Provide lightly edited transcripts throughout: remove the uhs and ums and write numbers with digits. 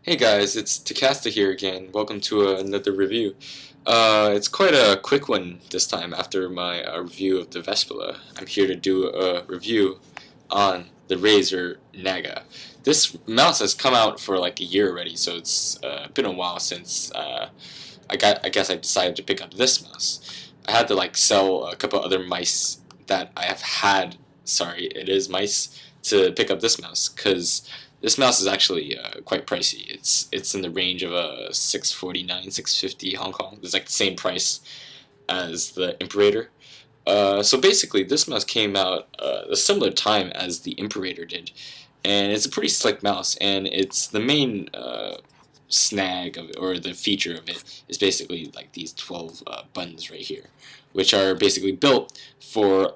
Hey guys, it's Takasta here again. Welcome to another review. It's quite a quick one this time after my review of the Vespula. I'm here to do a review on the Razer Naga. This mouse has come out for like a year already, so it's been a while since I guess I decided to pick up this mouse. I had to like sell a couple other mice that I have had. Sorry, it is mice to pick up this mouse because this mouse is actually quite pricey. It's in the range of a 649, 650 Hong Kong. It's like the same price as the Imperator. So basically, this mouse came out a similar time as the Imperator did, and it's a pretty slick mouse. And it's the main snag of it, or the feature of it, is basically like these 12 buttons right here, which are basically built for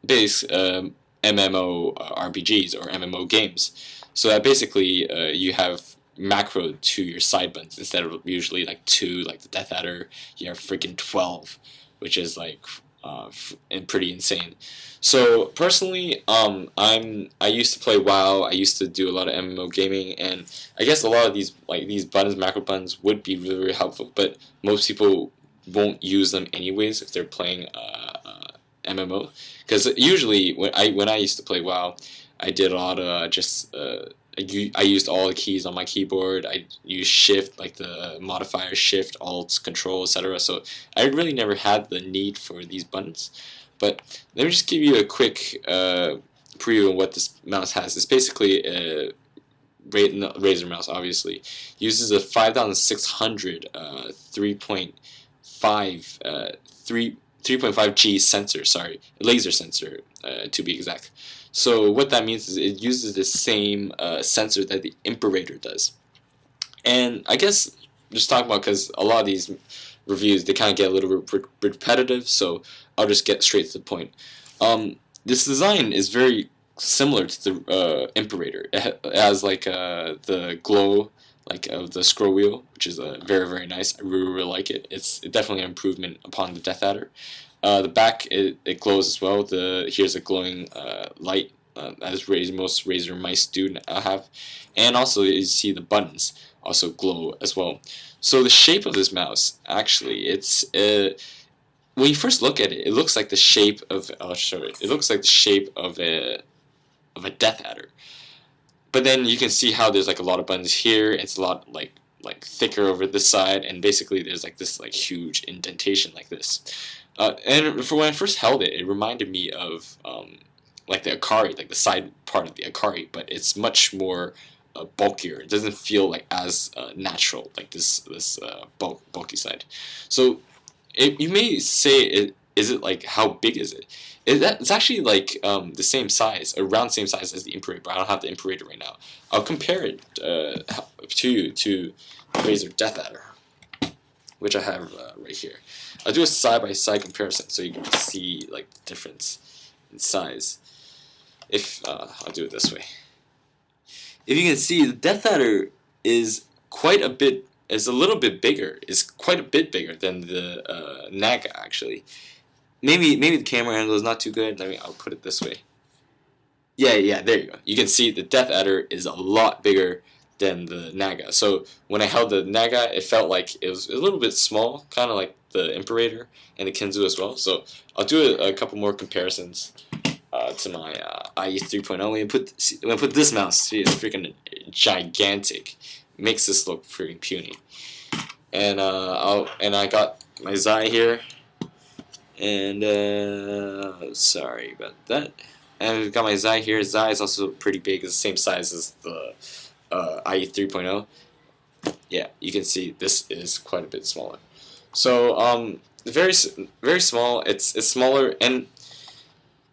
base MMO RPGs or MMO games. So that basically you have macro to your side buttons instead of usually like 2, like the Death Adder. You have freaking 12, which is like and pretty insane. So personally, I used to play WoW. I used to do a lot of MMO gaming, and I guess a lot of these buttons, macro buttons, would be really, really helpful. But most people won't use them anyways if they're playing MMO, because usually when I used to play WoW, I did a lot of just I used all the keys on my keyboard. I used shift, like the modifier shift, alt, control, etc. So I really never had the need for these buttons. But let me just give you a quick preview of what this mouse has. It's basically a Razer mouse, obviously. Uses a 5600 3.5G sensor, sorry, laser sensor to be exact. So what that means is it uses the same sensor that the Imperator does. And I guess just talk about, because a lot of these reviews, they kind of get a little bit repetitive, so I'll just get straight to the point. This design is very similar to the Imperator. It has like the glow like of the scroll wheel, which is very, very nice. I really, really like it. It's definitely an improvement upon the Death Adder. The back, it glows as well. Here's a glowing light, as most Razer mice do have, and also you see the buttons also glow as well. So the shape of this mouse, actually, it's when you first look at it, it looks like the shape of I'll show it. It looks like the shape of a Death Adder. But then you can see how there's like a lot of buttons here. It's a lot like thicker over this side, and basically there's like this like huge indentation like this. And for when I first held it, it reminded me of like the Akari, like the side part of the Akari, but it's much more bulkier. It doesn't feel like as natural like this bulky side. So you may say, is it like, how big is it? It's actually like the same size, around the same size as the Imperator, but I don't have the Imperator right now. I'll compare it to you to Razer Death Adder, which I have right here. I'll do a side-by-side comparison so you can see like the difference in size. If I'll do it this way. If you can see, the Death Adder is a little bit bigger. It's quite a bit bigger than the Naga, actually. Maybe the camera angle is not too good. I'll put it this way. Yeah, there you go. You can see the Death Adder is a lot bigger than the Naga. So when I held the Naga, it felt like it was a little bit small, kind of like the Imperator and the Kenzu as well. So I'll do a couple more comparisons to my IE 3.0. When I put this mouse, see, it's freaking gigantic. It makes this look freaking puny. And I got my Zai here. And sorry about that. And I've got my Zai here. Zai is also pretty big. It's the same size as the IE 3.0. Yeah, you can see this is quite a bit smaller. So very, very small. It's smaller, and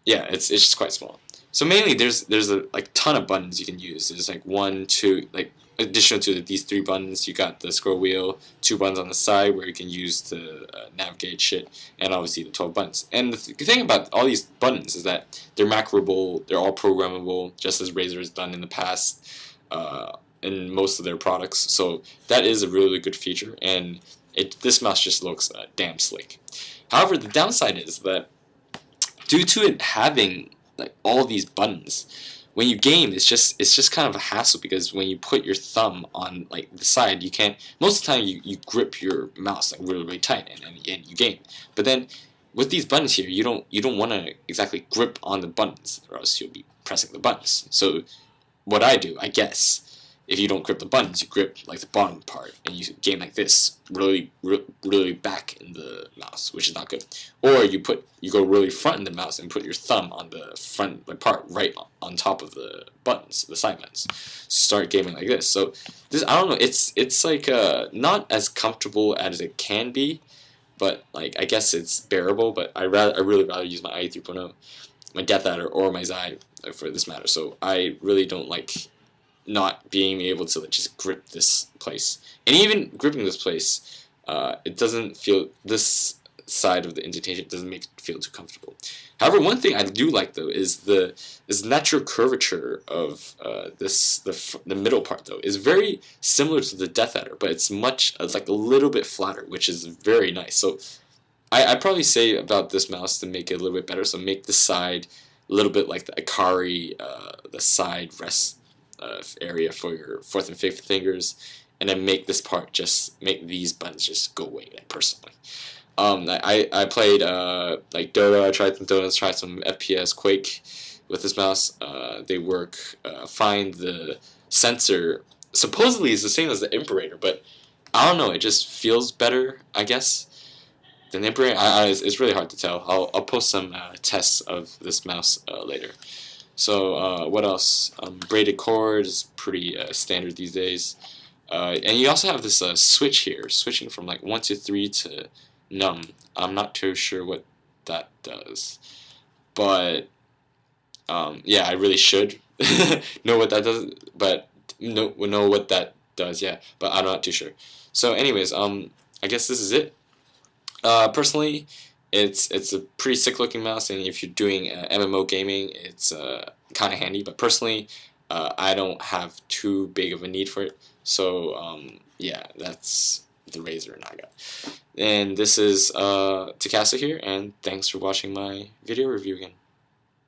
yeah, it's just quite small. So mainly there's a like ton of buttons you can use. There's like 1, 2, like additional to these 3 buttons. You got the scroll wheel, 2 buttons on the side where you can use to navigate shit, and obviously the 12 buttons. And the thing about all these buttons is that they're macroable, they're all programmable, just as Razer has done in the past in most of their products. So that is a really good feature, and this mouse just looks damn slick. However, the downside is that due to it having like all these buttons, when you game, it's just kind of a hassle, because when you put your thumb on like the side, you can't. Most of the time, you grip your mouse like really tight, and you game. But then with these buttons here, you don't want to exactly grip on the buttons, or else you'll be pressing the buttons. So what I do, I guess, if you don't grip the buttons, you grip like the bottom part, and you game like this, really back in the mouse, which is not good. Or you go really front in the mouse and put your thumb on the front part right on top of the buttons, the side buttons. So start gaming like this. So this, I don't know, it's like not as comfortable as it can be, but like I guess it's bearable. But I really rather use my IE 3.0, my Death Adder, or my Xi for this matter. So I really don't like not being able to just grip this place. And even gripping this place, it doesn't feel, this side of the indentation doesn't make it feel too comfortable. However, one thing I do like though is this natural curvature of the middle part though is very similar to the Death Adder, but it's like a little bit flatter, which is very nice. So I'd probably say about this mouse, to make it a little bit better, so make the side a little bit like the Akari, the side rest area for your fourth and fifth fingers, and then make this part, just make these buttons just go away, like, personally. I played like Dota, I tried some Donuts, tried some FPS, Quake with this mouse. They work fine. The sensor supposedly is the same as the Imperator, but I don't know, it just feels better, I guess, than the Imperator. It's really hard to tell. I'll post some tests of this mouse later. So what else? Braided cord is pretty standard these days. And you also have this switch here, switching from like 1 to 3 to num. I'm not too sure what that does, but yeah, I really should know what that does, but know what that does. Yeah, but I'm not too sure. So, anyways, I guess this is it. Personally, it's a pretty sick looking mouse, and if you're doing MMO gaming, it's kind of handy. But personally, I don't have too big of a need for it. So yeah, that's the Razer Naga. And this is Takasa here, and thanks for watching my video review again.